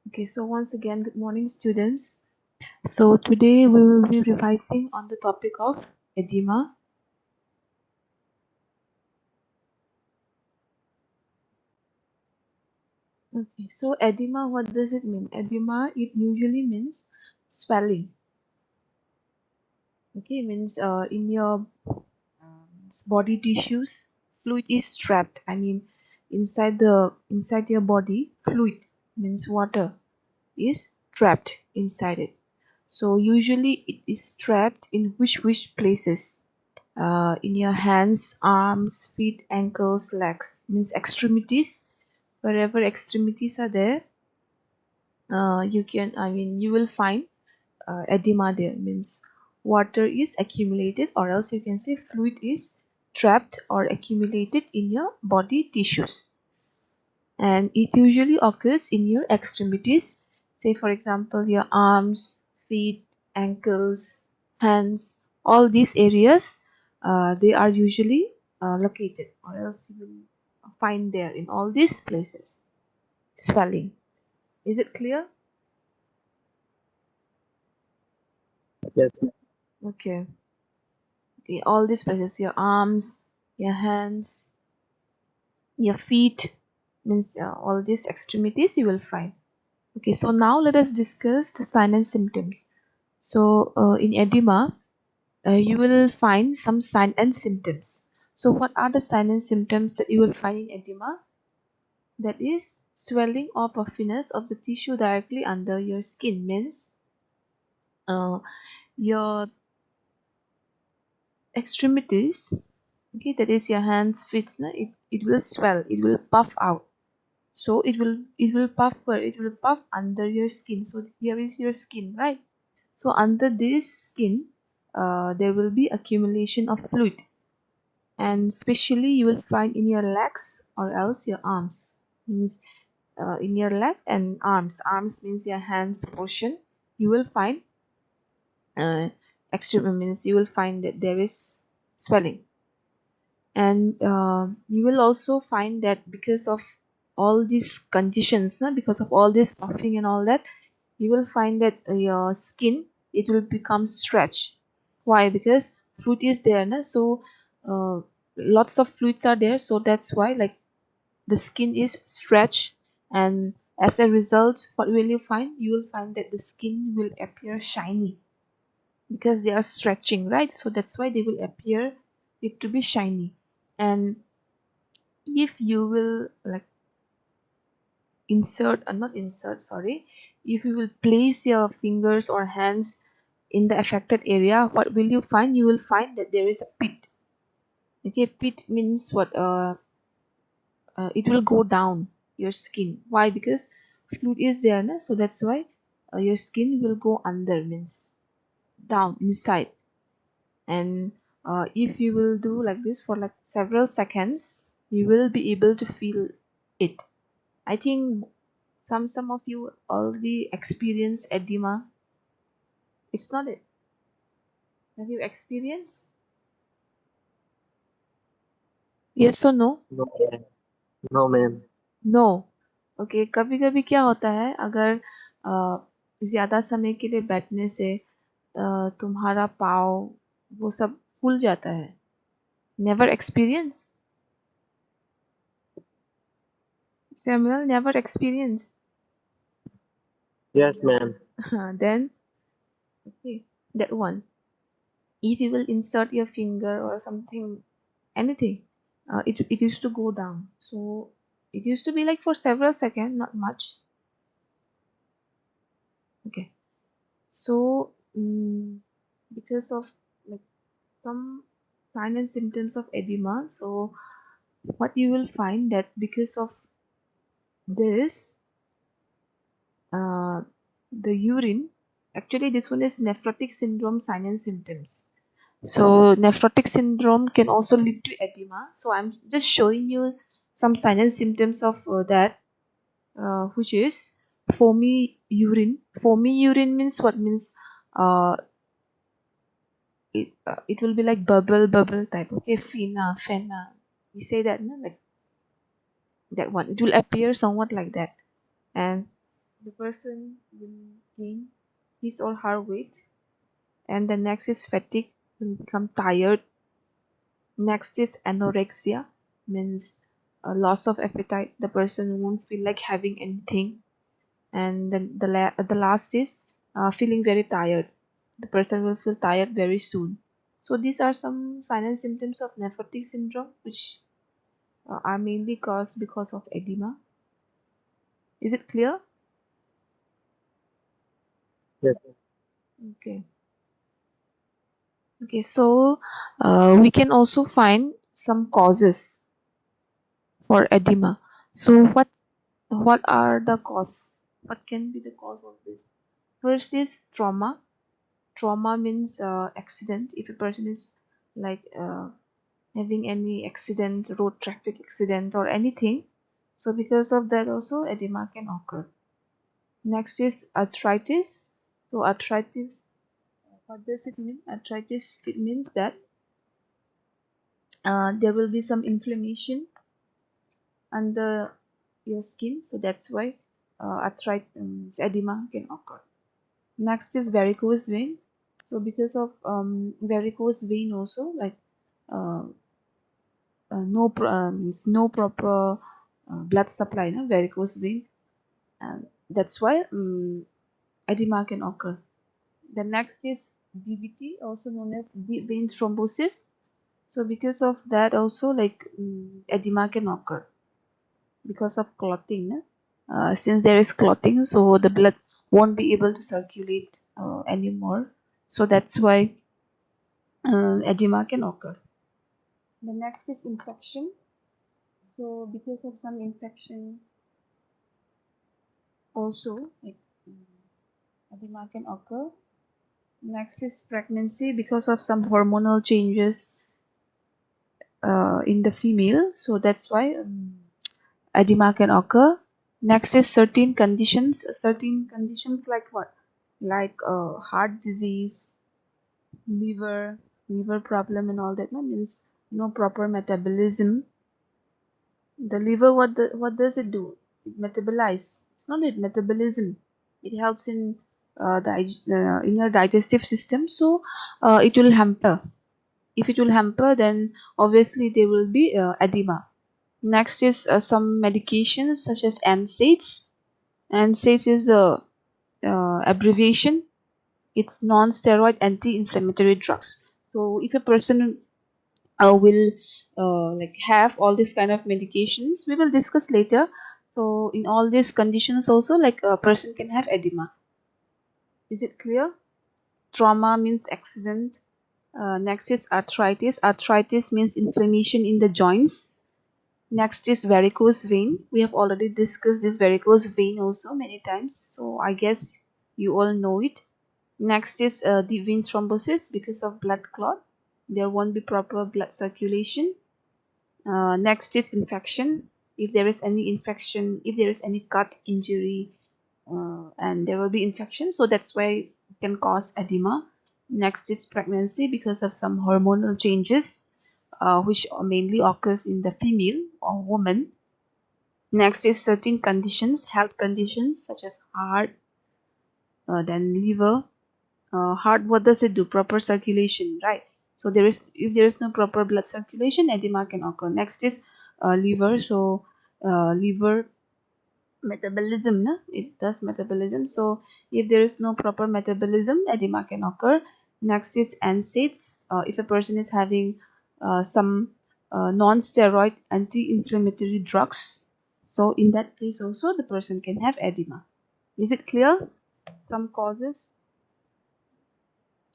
Okay, so once again, good morning, students. So today we will be revising on the topic of edema. Okay, so edema, what does it mean? Edema, it usually means swelling. Okay, means in your body tissues, fluid is trapped. I mean, inside your body, fluid means water is trapped inside it. So usually it is trapped in which places? In your hands, arms, feet, ankles, legs, means extremities. Wherever extremities are there, you will find edema there. Means water is accumulated, or else you can say fluid is trapped or accumulated in your body tissues. And it usually occurs in your extremities. Say, for example, your arms, feet, ankles, hands, all these areas, they are usually located, or else you will find there in all these places swelling. Is it clear? Yes, Okay. Okay, all these places, your arms, your hands, your feet, means all these extremities you will find. Okay, so now let us discuss the sign and symptoms. So in edema, you will find some sign and symptoms. So what are the sign and symptoms that you will find in edema? That is swelling or puffiness of the tissue directly under your skin. Means uh, your extremities, okay, that is your hands, feet, it will swell, it will puff out. So it will puff where? It will puff under your skin. So here is your skin, right? So under this skin, there will be accumulation of fluid, and especially you will find in your legs or else your arms. Means in your leg and arms. Arms means your hands portion. You will find extreme, means you will find that there is swelling, and you will also find that because of all these conditions, because of all this puffing and all that, you will find that your skin, it will become stretched. Why? Because fluid is there, so uh, lots of fluids are there, so that's why, like, the skin is stretched, and as a result, what will you find? You will find that the skin will appear shiny because they are stretching, right? So that's why they will appear it to be shiny. And if you will, like, not insert, sorry, if you will place your fingers or hands in the affected area, what will you find? You will find that there is a pit. Okay, pit means what? It will go down your skin. Why? Because fluid is there, so that's why your skin will go under, means down inside. And if you will do like this for like several seconds, you will be able to feel it. I think some of you already experienced edema. It's not it. Have you experienced? Yes or no? no, ma'am. No, ma'am. No. Okay, कभी कभी क्या होता है, अगर ज्यादा समय के लिए बैठने से तुम्हारा पाँव वो सब फूल जाता है। Never experience? Samuel, never experience? Yes, ma'am. Then okay, that one. If you will insert your finger or something, anything, it used to go down. So it used to be like for several seconds, not much. Okay. So because of, like, some sign and symptoms of edema, so what you will find that because of this, uh, the urine, actually this one is nephrotic syndrome sign and symptoms. So nephrotic syndrome can also lead to edema. So I'm just showing you some sign and symptoms of that, which is foamy urine. Foamy urine means what? Means it will be like bubble type. Okay, fena. We say that, no? Like that one. It will appear somewhat like that. And the person will gain his or her weight. And the next is fatigue, will become tired. Next is anorexia, means a loss of appetite. The person won't feel like having anything. And then the last is feeling very tired. The person will feel tired very soon. So these are some signs and symptoms of nephrotic syndrome, which are mainly caused because of edema. Is it clear? Yes, ma'am. Okay. Okay. So we can also find some causes for edema. So what are the cause? What can be the cause of this? First is trauma. Trauma means accident. If a person is like having any accident, road traffic accident or anything, so because of that also edema can occur. Next is arthritis. So arthritis, what does it mean? Arthritis, it means that there will be some inflammation under your skin, so that's why arthritis, edema can occur. Next is varicose vein. So because of varicose vein also, like uh, means no proper blood supply, no varicose vein, and that's why edema can occur. The next is DVT, also known as deep vein thrombosis. So because of that also, like edema can occur because of clotting. No? Since there is clotting, so the blood won't be able to circulate anymore. So that's why edema can occur. The next is infection. So because of some infection also, like edema can occur. Next is pregnancy because of some hormonal changes in the female. So that's why edema can occur. Next is certain conditions. Certain conditions like what? Like heart disease, liver problem, and all that. No means no proper metabolism. The liver, what does it do? It metabolize. It's not it metabolism. It helps in in your digestive system. So it will hamper. If it will hamper, then obviously there will be edema. Next is some medications such as NSAIDs. NSAIDs is the abbreviation. It's non-steroid anti-inflammatory drugs. So if a person will like have all these kind of medications, we will discuss later. So in all these conditions also, like a person can have edema. Is it clear? Trauma means accident. Next is arthritis. Arthritis means inflammation in the joints. Next is varicose vein. We have already discussed this varicose vein also many times, so I guess you all know it. Next is the vein thrombosis because of blood clot. There won't be proper blood circulation. Next is infection. If there is any infection, if there is any cut, injury, and there will be infection, so that's why it can cause edema. Next is pregnancy because of some hormonal changes, which mainly occurs in the female or woman. Next is certain conditions, health conditions such as heart, then liver. Heart, what does it do? Proper circulation, right? So there is, if there is no proper blood circulation, edema can occur. Next is liver. So liver metabolism, na? It does metabolism. So if there is no proper metabolism, edema can occur. Next is NSAIDs. If a person is having some non-steroid anti-inflammatory drugs, so in that case also the person can have edema. Is it clear? Some causes.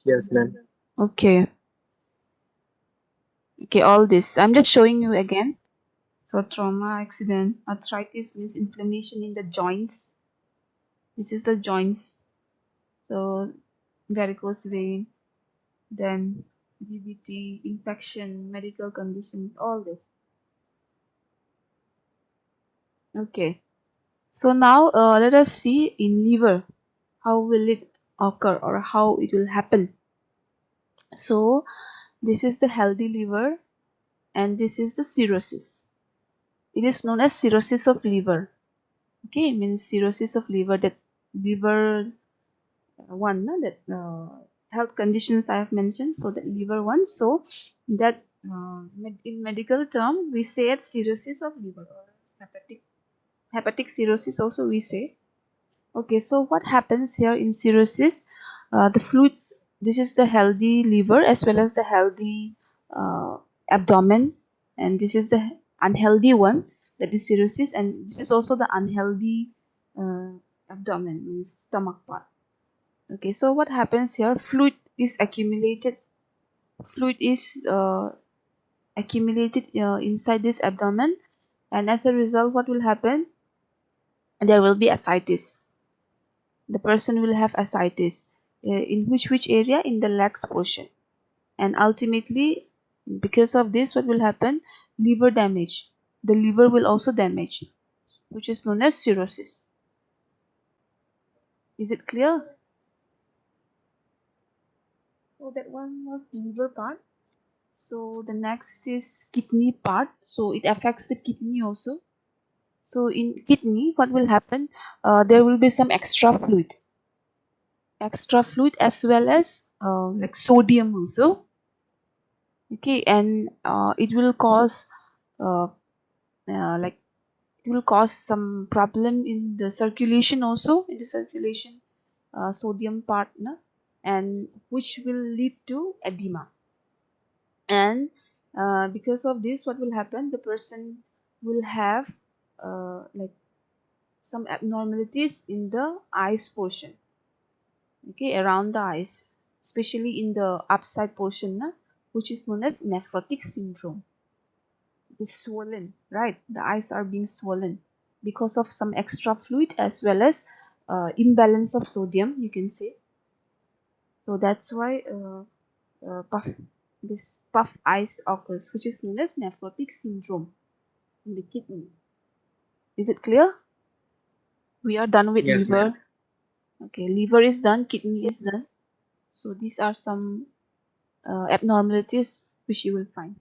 Yes, ma'am. Okay. Okay, all this. I'm just showing you again. So trauma, accident, arthritis means inflammation in the joints. This is the joints. So varicose vein, then DVT, infection, medical conditions, all this. Okay. So now let us see in liver, how will it occur or how it will happen. So this is the healthy liver and this is the cirrhosis. It is known as cirrhosis of liver. Okay, means cirrhosis of liver, that liver one, no, that health conditions I have mentioned. So that liver one. So that in medical term we say it cirrhosis of liver or hepatic cirrhosis also we say. Okay, so what happens here in cirrhosis? The fluids. This is the healthy liver as well as the healthy abdomen, and this is the unhealthy one, that is cirrhosis, and this is also the unhealthy uh, abdomen, means stomach part. Okay, so what happens here? Fluid is accumulated. Fluid is accumulated inside this abdomen, and as a result, what will happen? There will be ascites. The person will have ascites. In which area? In the legs portion. And ultimately, because of this, what will happen? Liver damage. The liver will also damage, which is known as cirrhosis. Is it clear? So that one was liver part. So the next is kidney part. So it affects the kidney also. So in kidney, what will happen? There will be some extra fluid as well as like sodium also. Okay, and it will cause uh, like it will cause some problem in the circulation also, in the circulation sodium part, no? And which will lead to edema. And because of this, what will happen? The person will have like some abnormalities in the eyes portion, okay, around the eyes, especially in the upside portion, na, which is known as nephrotic syndrome. It is swollen, right? The eyes are being swollen because of some extra fluid as well as imbalance of sodium, you can say. So that's why this puff eyes occurs, which is known as nephrotic syndrome in the kidney. Is it clear? We are done with Yes, ma'am. liver. Okay, liver is done, kidney is done. So these are some abnormalities which you will find.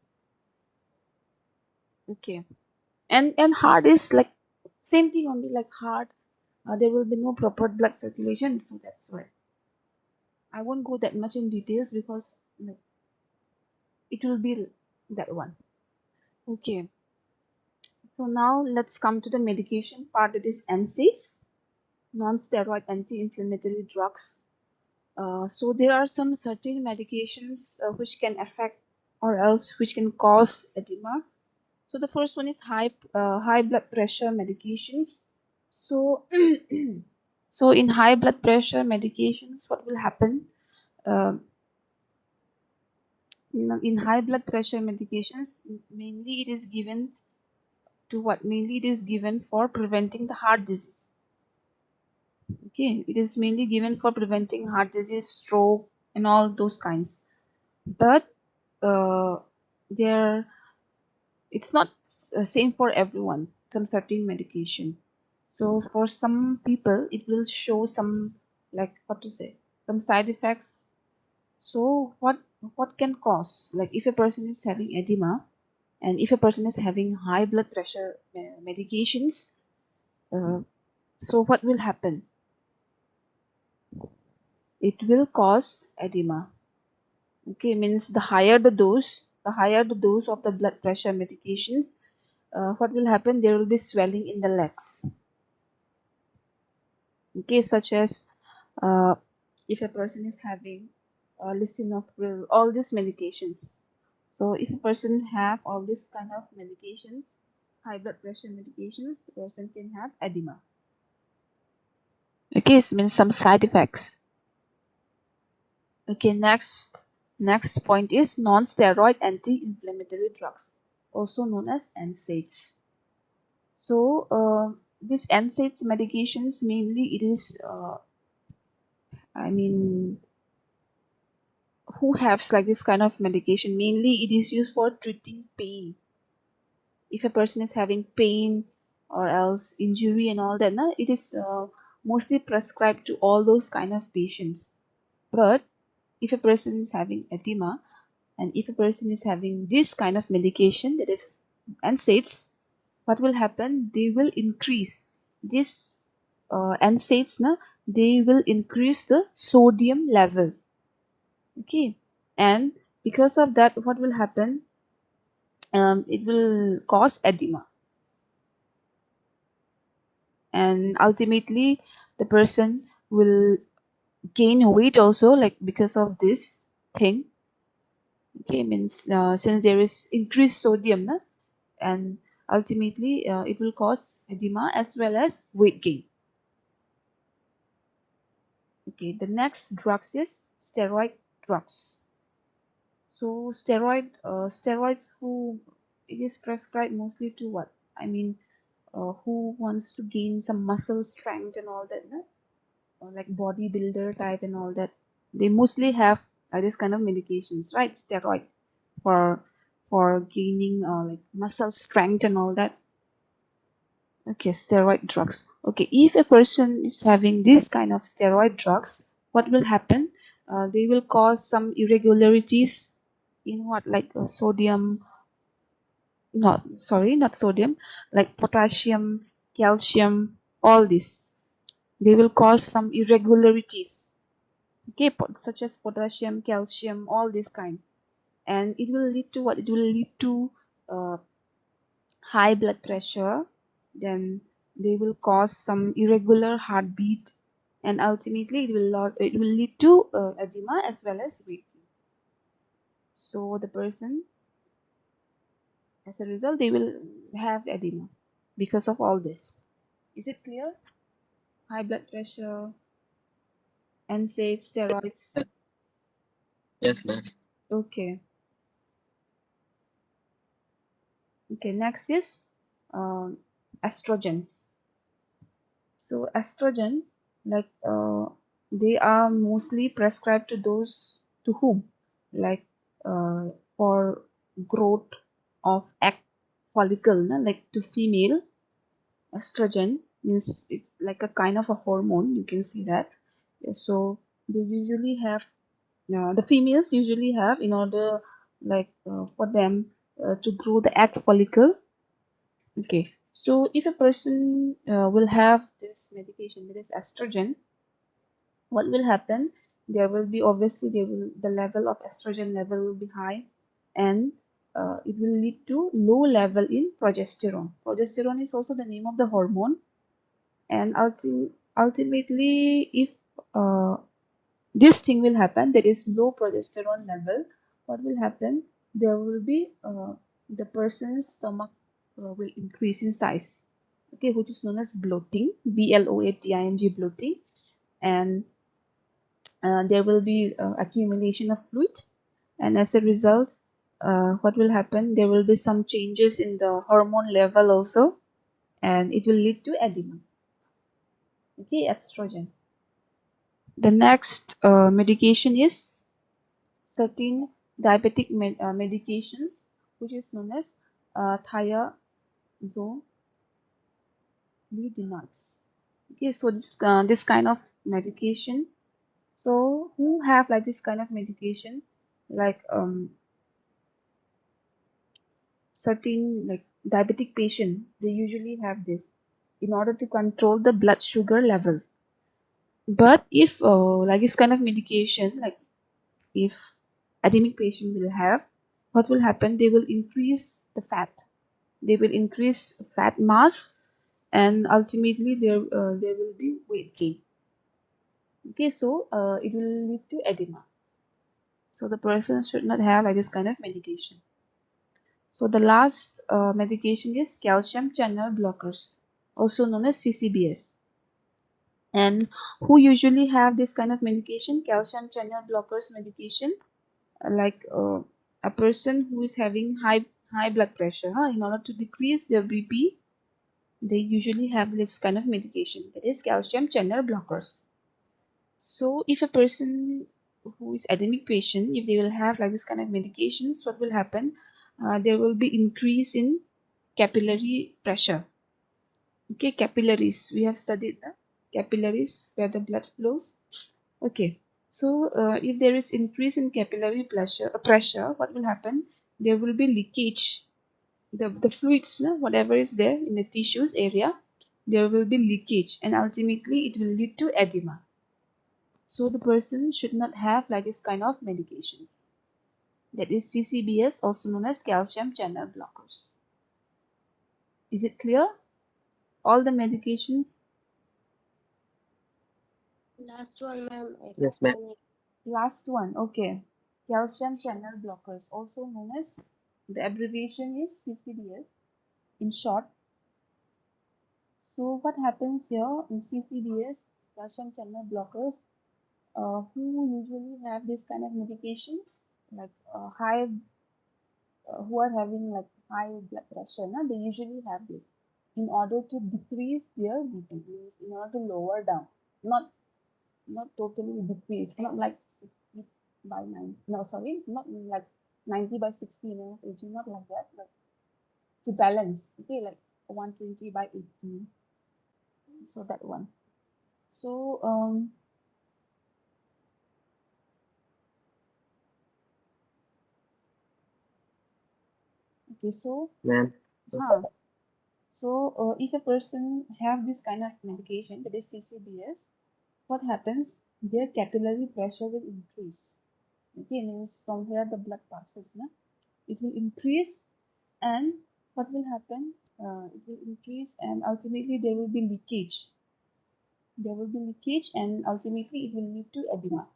Okay, and heart is like same thing only, like heart. There will be no proper blood circulation, so that's why I won't go that much in details because it will be that one. Okay, so now let's come to the medication part. That is NSAIDs, non-steroid anti-inflammatory drugs. So there are some certain medications which can affect or else which can cause edema. So the first one is high blood pressure medications. So so in high blood pressure medications, what will happen? Uh, in high blood pressure medications, mainly it is given to what? Mainly it is given for preventing the heart disease. Okay, it is mainly given for preventing heart disease, stroke, and all those kinds. But uh, there, it's not same for everyone. Some certain medication. So for some people, it will show some, like, what to say, some side effects. So what can cause, like if a person is having edema and if a person is having high blood pressure medications, uh, so what will happen? It will cause edema. Okay, means the higher the dose of the blood pressure medications, what will happen? There will be swelling in the legs. Okay, such as uh, if a person is having lisinopril, all these medications. So if a person have all these kind of medications, high blood pressure medications, the person can have edema. Okay, it means some side effects. Okay, next point is non-steroid anti-inflammatory drugs, also known as NSAIDs. So these NSAIDs medications, mainly it is I mean, who has like this kind of medication? Mainly it is used for treating pain. If a person is having pain or else injury and all that, it is mostly prescribed to all those kind of patients. But if a person is having edema and if a person is having this kind of medication, that is NSAIDs, what will happen? They will increase. These NSAIDs, they will increase the sodium level. Okay, and because of that, what will happen? It will cause edema, and ultimately the person will gain weight also, like because of this thing. Okay, means since there is increased sodium, and ultimately it will cause edema as well as weight gain. Okay, the next drugs is steroid drugs. So steroids, who it is prescribed mostly to what? I mean, who wants to gain some muscle strength and all that, no? Or like bodybuilder type and all that. They mostly have this kind of medications, right? Steroid for gaining like muscle strength and all that. Okay, steroid drugs. Okay, if a person is having this kind of steroid drugs, what will happen? They will cause some irregularities in what, like sodium, not sorry, not sodium, like potassium, calcium, all this. They will cause some irregularities. Okay, such as potassium, calcium, all this kind, and it will lead to what? It will lead to uh, high blood pressure, then they will cause some irregular heartbeat, and ultimately it will lead to edema as well as weight gain. So the person, as a result, they will have edema because of all this. Is it clear? High blood pressure, NSAIDs, steroids. Yes, ma'am. Okay. Okay. Next is um, estrogens. So estrogen, like they are mostly prescribed to those to whom, like for growth of egg follicle, like to female. Estrogen means it's like a kind of a hormone. You can see that. Yeah, so they usually have the females usually have in order like for them to grow the egg follicle. Okay, so if a person will have this medication, that is estrogen, what will happen? There will be obviously the level of estrogen level will be high, and it will lead to low level in progesterone. Progesterone is also the name of the hormone, and ultimately, if uh, this thing will happen, there is low progesterone level. What will happen? There will be the person's stomach will increase in size, okay, which is known as bloating, bloating, bloating, and there will be accumulation of fluid, and as a result, what will happen? There will be some changes in the hormone level also, and it will lead to edema. Okay, estrogen. The next medication is certain diabetic medications, which is known as thiazolidinase. Okay, so this kind of medication. So who have like this kind of medication, like certain like diabetic patient, they usually have this in order to control the blood sugar level. But if like this kind of medication, like if anemic patient will have, what will happen? They will increase the fat. They will increase fat mass, and ultimately there will be weight gain. Okay, so it will lead to edema. So the person should not have like this kind of medication. So the last medication is calcium channel blockers, also known as CCBS. And who usually have this kind of medication, calcium channel blockers medication, like a person who is having high blood pressure, in order to decrease their BP, they usually have this kind of medication, that is calcium channel blockers. So if a person who is anemic patient, if they will have like this kind of medications, what will happen? There will be increase in capillary pressure. Okay, capillaries. We have studied the capillaries where the blood flows. Okay, so if there is increase in capillary pressure, what will happen? There will be leakage. The fluids, whatever is there in the tissues area, there will be leakage, and ultimately it will lead to edema. So the person should not have like this kind of medications. That is CCBS, also known as calcium channel blockers. Is it clear? All the medications. Last one, ma'am. I Yes, ma'am. find it. Last one, okay. Calcium channel blockers, also known as, the abbreviation is CCBS in short. So what happens here in CCBS, calcium channel blockers, who usually have this kind of medications, like high, who are having like high blood pressure, na, they usually have this in order to decrease their BP, means in order to lower down, not not totally decrease, not like 60 by 9, no, sorry, not like 90 by 60, it's not like that, but to balance, okay, like 120 by 80, so that one. So, okay, so, Ma'am. Yes, huh, so if a person have this kind of medication, that is CCBS, what happens? Their capillary pressure will increase. Okay, means from where the blood passes, na, it will increase, and what will happen? It will increase, and ultimately there will be leakage. There will be leakage, and ultimately it will lead to edema.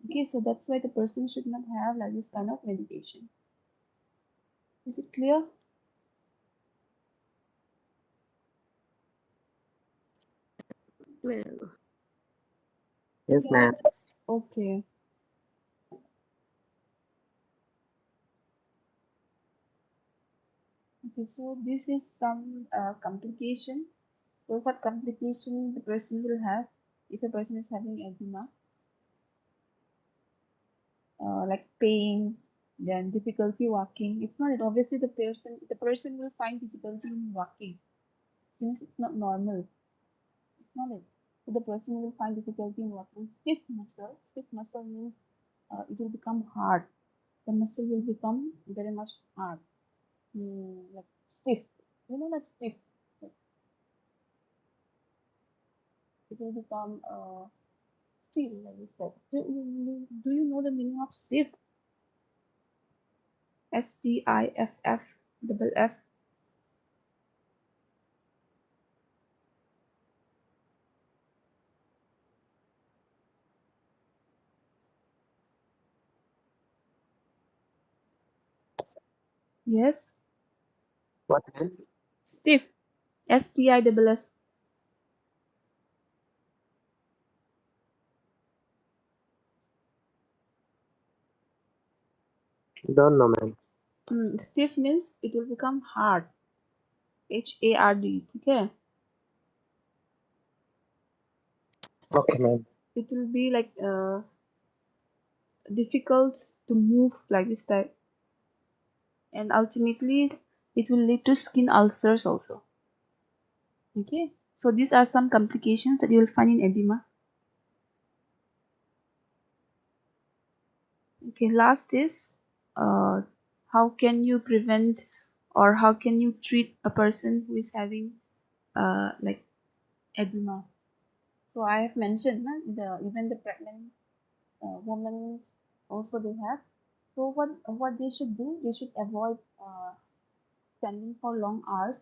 Okay, so that's why the person should not have like this kind of medication. Is it clear? Ma'am. yes, ma'am. Okay. Okay, so this is some complication. So what complication the person will have if a person is having edema? Like pain, then difficulty walking. It's not it. Obviously, the person will find difficulty in walking since it's not normal. It's not it. So the person will find difficulty in walking. Stiff muscle. Stiff muscle means it will become hard. The muscle will become very much hard, like stiff. Like stiff. Like it will become still, like you said. Do you know the meaning of stiff? Stiff, double F. Yes, What, ma'am? stiff. Stiff. Don't know, ma'am. Stiff means it will become hard. Hard. Okay. Okay, ma'am. It will be like difficult to move like this type, and ultimately it will lead to skin ulcers also. Okay. So these are some complications that you will find in edema. Okay. Last is uh, how can you prevent or how can you treat a person who is having like edema? So I have mentioned the even the pregnant women also they have. So what they should do? They should avoid standing for long hours.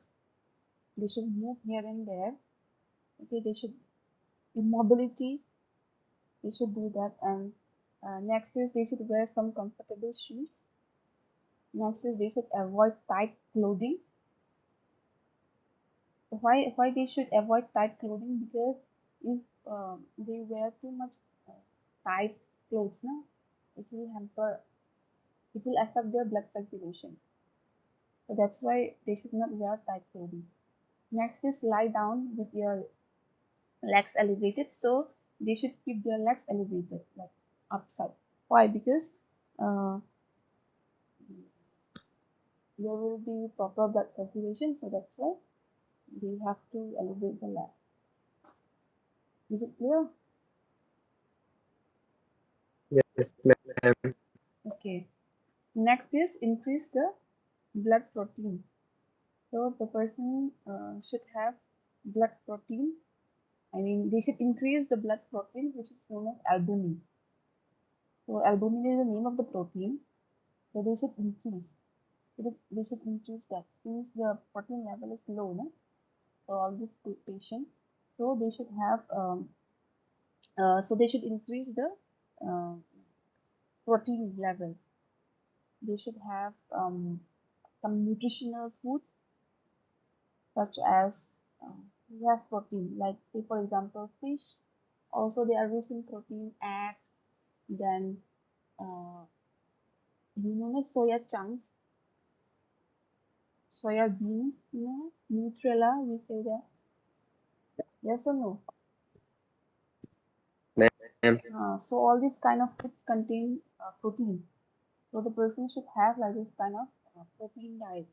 They should move here and there. Okay, they should immobility. They should do that. And next is they should wear some comfortable shoes. Next is they should avoid tight clothing. Why they should avoid tight clothing? Because if they wear too much uh, tight clothes, no, it will hamper. It will affect their blood circulation. So that's why they should not wear tight clothing. Next is lie down with your legs elevated. So they should keep their legs elevated, like upside. Why? Because uh, there will be proper blood circulation. So that's why they have to elevate the leg. Is it clear? Yes, ma'am. Okay. Next is increase the blood protein. So the person should have. blood protein. I mean, they should increase the blood protein, which is known as albumin. So albumin is the name of the protein. So they should increase. So they should increase that since the protein level is low, no? For all these patients. So they should have so they should increase the uh, protein level. They should have some nutritional foods such as we have protein, like say for example fish. Also, they are rich in protein. Egg, then uh, you know the soya chunks, soya beans, Nutrella. We say that. Yes or no? Ma'am. So all these kind of foods contain protein. So the person should have like this kind of protein diet.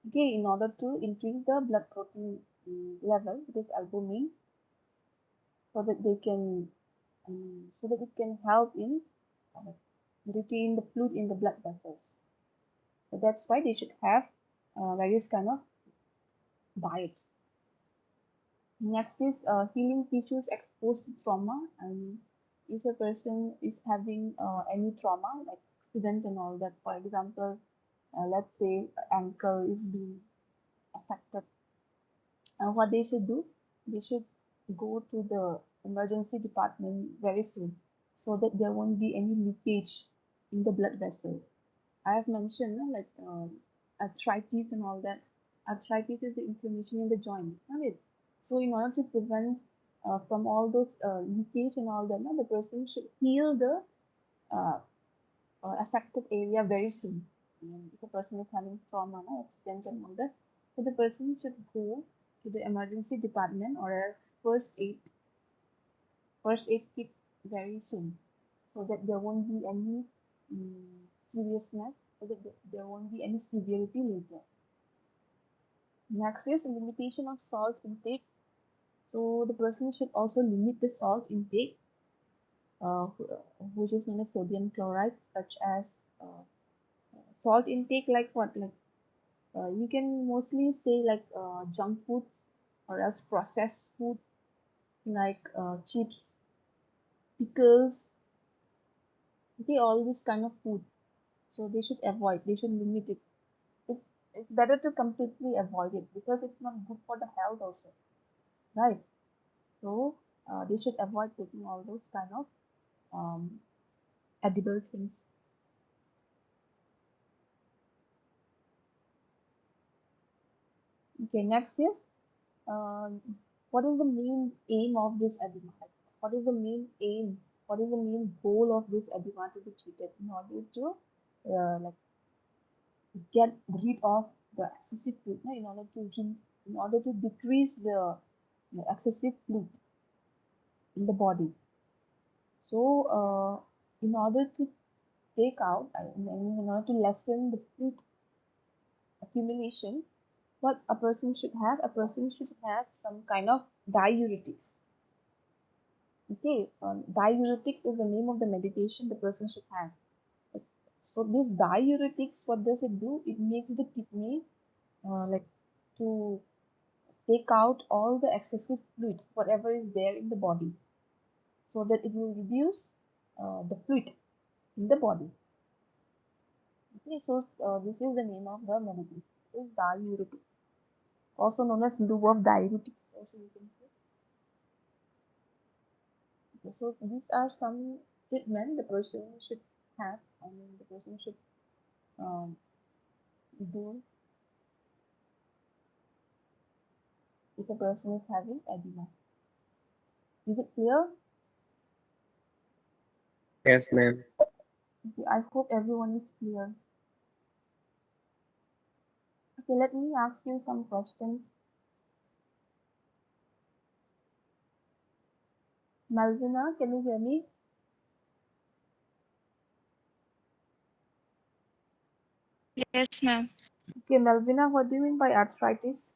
Okay, in order to increase the blood protein level, this albumin, so that they can, so that it can help in uh, retain the fluid in the blood vessels. So that's why they should have various kind of diet. Next is healing tissues exposed to trauma. And if a person is having any trauma, like accident and all that, for example, let's say ankle is being affected, what they should do, they should go to the emergency department very soon so that there won't be any leakage in the blood vessel. I have mentioned like arthritis and all that. Arthritis is the inflammation in the joint, isn't it? So in order to prevent from all those leakage and all that, no, the person should heal the uh, affected area very soon. If a person is having trauma, no, accident and all that, so the person should go to the emergency department or else first aid kit very soon, so that there won't be any seriousness, so that there won't be any severity later. Next is limitation of salt intake. So the person should also limit the salt intake, uh, which is known as sodium chloride, such as salt intake like what? Like you can mostly say like junk foods or else processed food like chips, pickles, okay, all this kind of food. So they should avoid, they should limit it. It's, it's better to completely avoid it because it's not good for the health also, right? So they should avoid taking all those kind of um, edible things. Okay, next is um, what is the main aim of this edema? Like, what is the main aim? What is the main goal of this edema to be treated in order to like get rid of the excessive fluid, no? In order to decrease the excessive fluid in the body. So, in order to take out, I mean, in order to lessen the fluid accumulation, what a person should have some kind of diuretics. Okay, diuretic is the name of the medication the person should have. So this diuretics, what does it do? It makes the kidney like to take out all the excessive fluid, whatever is there in the body, so that it will reduce the fluid in the body. Okay, so this is the name of the medication. It is diuretic, also known as loop of diuretics. Also, you can say. Okay, so these are some treatment the person should have. I mean, the person should um, do if a person is having edema. Is it clear? Yes, ma'am. Okay, I hope everyone is clear. Okay, let me ask you some questions. Malvina, can you hear me? Yes, ma'am. Okay, Malvina, what do you mean by arthritis?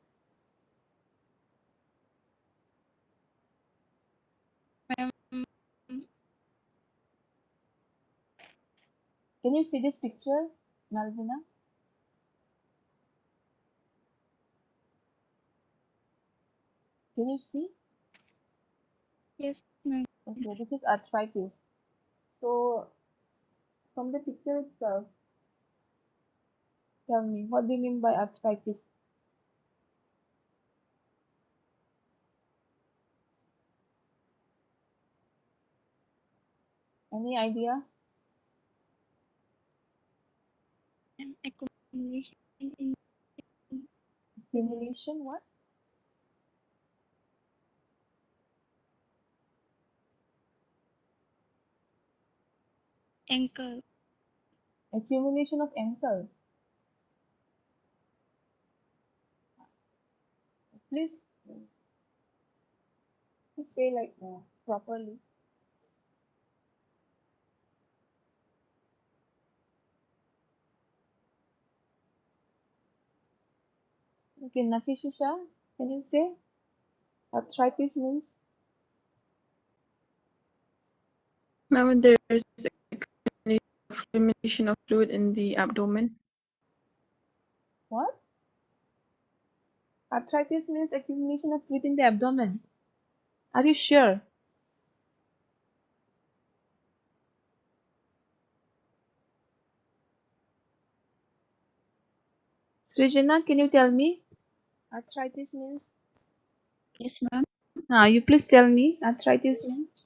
Ma'am, Can you see this picture, Malvina? Can you see? Yes, ma'am. Okay, this is arthritis. So from the picture itself, tell me, what do you mean by arthritis? Any idea? Accumulation in Accumulation, what? ankle. Accumulation of ankle. Please, please say like properly. Okay, Nafisha, can you say arthritis means Now, when there is accumulation of fluid in the abdomen, what? Arthritis means accumulation of fluid in the abdomen. Are you sure? Srijana, can you tell me? Arthritis means? Yes, ma'am. You please tell me. Arthritis means?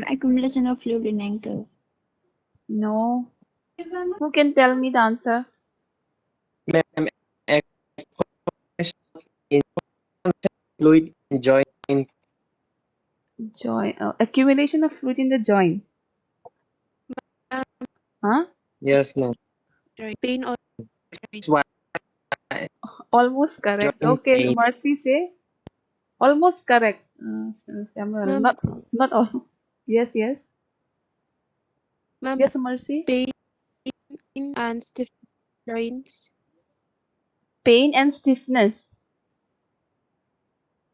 Accumulation of fluid in ankle. No. Who can tell me the answer? Ma'am, accumulation in fluid in joint. Joint. Accumulation of fluid in the joint. Huh? Yes, ma'am. pain or That's why Almost correct. joint Okay, pain. Mercy say. Almost correct. Samuel, ma'am, not all. Yes, yes. ma'am, Yes, Mercy. pain and stiff joints Pain and stiffness.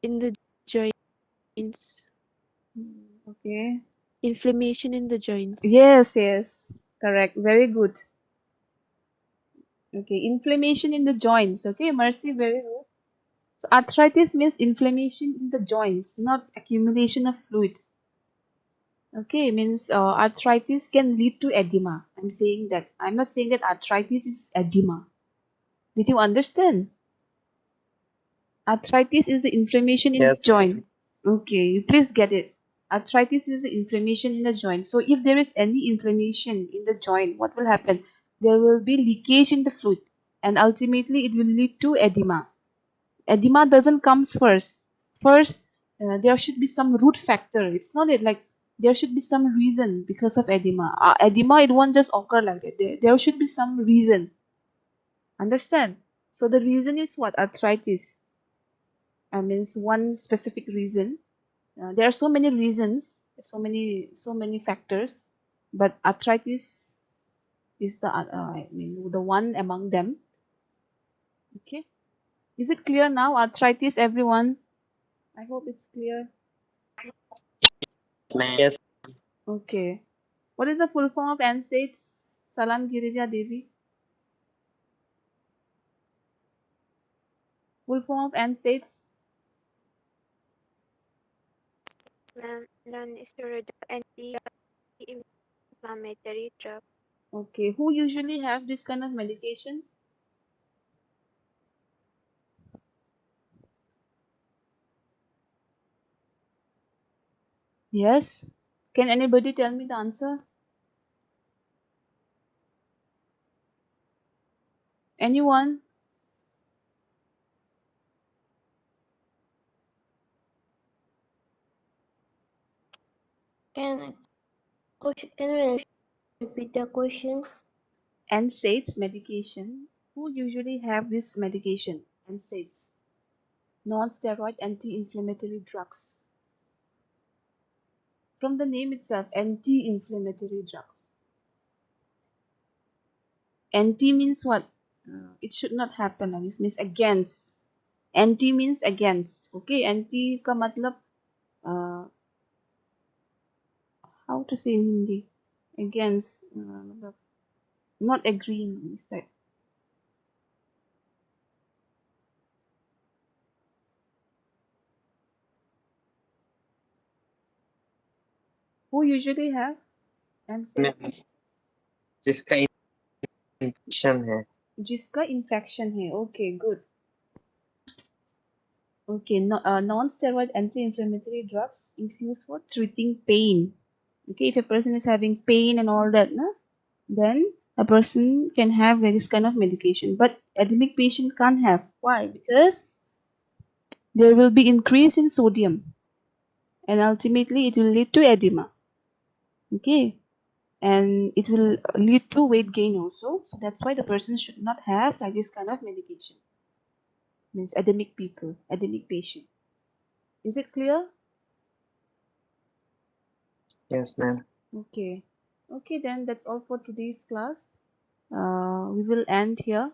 in the joints, Okay. inflammation in the joints. Yes, yes. Correct. Very good. Okay. Inflammation in the joints. Okay, Mercy, very good. So arthritis means inflammation in the joints, not accumulation of fluid. Okay, means arthritis can lead to edema. I'm saying that. I'm not saying that arthritis is edema. Did you understand? Arthritis is the inflammation in the Yes, ma'am. joint. Okay, you please get it. Arthritis is the inflammation in the joint. So if there is any inflammation in the joint, what will happen? There will be leakage in the fluid, and ultimately it will lead to edema. Edema doesn't comes first. First, there should be some root factor. It's not it like there should be some reason because of edema. Edema it won't just occur like that. There should be some reason. Understand? So the reason is what? Arthritis. I means one specific reason. There are so many reasons, so many factors, but arthritis is I mean the one among them. Okay, is it clear now? Arthritis, everyone. I hope it's clear. Ma'am. Yes, Okay. What is the full form of NSAIDs? Salam Girija Devi. Full form of NSAIDs. Non-steroidal anti-inflammatory drug. Okay. Who usually have this kind of medication? Yes. Can anybody tell me the answer? Anyone? Can can you repeat the question? NSAIDs medication. Who usually have this medication? NSAIDs. Non-steroid anti-inflammatory drugs. From the name itself, anti-inflammatory drugs. Anti means what? It should not happen. It means against. Anti means against. Okay, anti का मतलब how to say in Hindi? Against. मतलब not agreeing. Is that Who usually have NSAIDs? Ma'am जिसका infection है जिसका infection है. Okay, good. Okay, no, non-steroid anti-inflammatory drugs infused for treating pain. Okay, if a person is having pain and all that, na, then a person can have various kind of medication. But edemic patient can't have. Why? Because there will be increase in sodium, and ultimately it will lead to edema. Okay, and it will lead to weight gain also. So that's why the person should not have like this kind of medication. Means edemic people, edemic patient. Is it clear? Yes ma'am Okay. Okay, then that's all for today's class. We will end here.